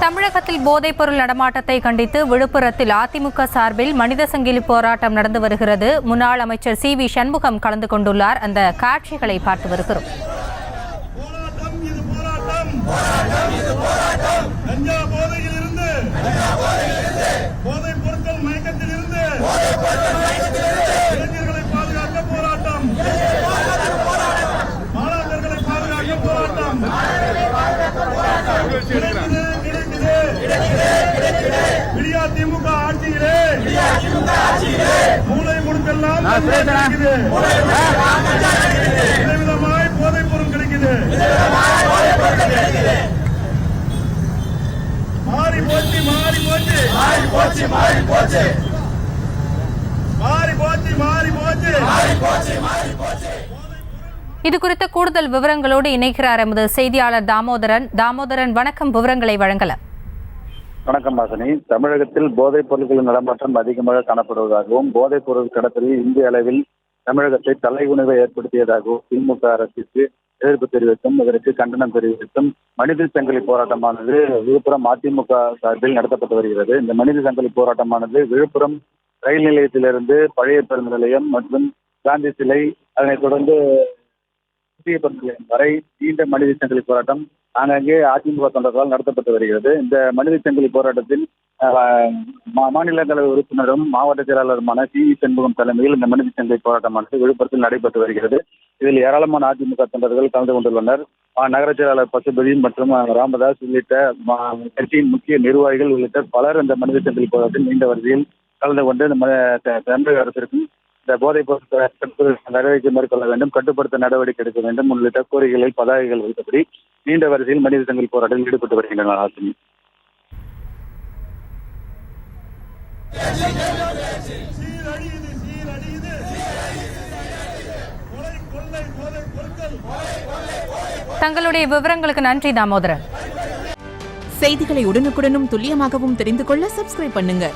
தமிழகத்தில் போதைப்பொருள் நடமாட்டத்தை கண்டித்து விழுப்புரத்தில் அதிமுக சார்பில் மனித சங்கிலி போராட்டம் நடந்து வருகிறது. முன்னாள் அமைச்சர் CV சண்முகம் கலந்து கொண்டுள்ளார். அந்த காட்சிகளை பார்த்து வருகிறோம். திமுக ஆட்சியிலே மூளை முடுக்கெல்லாம் போதைப் பொருள் கிடைக்குது. மாறி போச்சு மாறி போச்சு மாறி போச்சு மாறி போச்சு மாறி போச்சு மாறி போச்சு மாறி போச்சு மாறி போச்சு. இது குறித்த கூடுதல் விவரங்களோடு இணைக்கிறார் எமது செய்தியாளர் தாமோதரன். வணக்கம், விவரங்களை வழங்கலாம். வணக்கம் வாசனி. தமிழகத்தில் போதைப் பொருட்களின் நடமாட்டம் அதிகமாக காணப்படுவதாகவும் போதைப் பொருள் கடத்தலில் இந்திய அளவில் தமிழகத்தை தலைகுனிவை ஏற்படுத்தியதாகவும் திமுக அரசுக்கு எதிர்ப்பு தெரிவித்தும் இதற்கு கண்டனம் தெரிவித்தும் மனித சங்கிலி போராட்டமானது விழுப்புரம் அதிமுக சார்பில் நடத்தப்பட்டு வருகிறது. இந்த மனித சங்கிலி போராட்டமானது விழுப்புரம் ரயில் நிலையத்திலிருந்து பழைய பேருந்து நிலையம் மற்றும் காந்தி சிலை, அதனைத் தொடர்ந்து புதிய பேருந்து நிலையம் வரை நீண்ட மனித சங்கிலி போராட்டம் ஆங்காங்கே அதிமுக தொண்டர்களால் நடத்தப்பட்டு வருகிறது. இந்த மனித சங்கிலி போராட்டத்தில் மாநிலங்களவை உறுப்பினரும் மாவட்ட செயலாளருமான CV சண்முகம் தலைமையில் இந்த மனித சங்கிலி போராட்டமானது விழுப்புரத்தில் நடைபெற்று வருகிறது. இதில் ஏராளமான அதிமுக தொண்டர்கள் கலந்து கொண்டுள்ளனர். நகர செயலாளர் பசுபதி மற்றும் ராமதாஸ் உள்ளிட்ட கட்சியின் முக்கிய நிர்வாகிகள் உள்ளிட்ட பலர் இந்த மனித சங்கிலி போராட்டத்தில் நீண்ட வரிசையில் கலந்து கொண்டு தமிழக அரசிற்கும் இந்த போதைப் பொருட்கள் நடவடிக்கை மேற்கொள்ள வேண்டும், கட்டுப்படுத்த நடவடிக்கை எடுக்க வேண்டும் உள்ளிட்ட கோரிக்கைகளில் பதாகைகள் வைத்தபடி நீண்ட வரிசையில் மனித சங்கிலி போராட்டத்தில் ஈடுபட்டு வருகின்றனர். ஆசினி, தங்களுடைய விவரங்களுக்கு நன்றி தாமோதரன். செய்திகளை உடனுக்குடனும் துல்லியமாகவும் தெரிந்து கொள்ள சப்ஸ்கிரைப் பண்ணுங்க.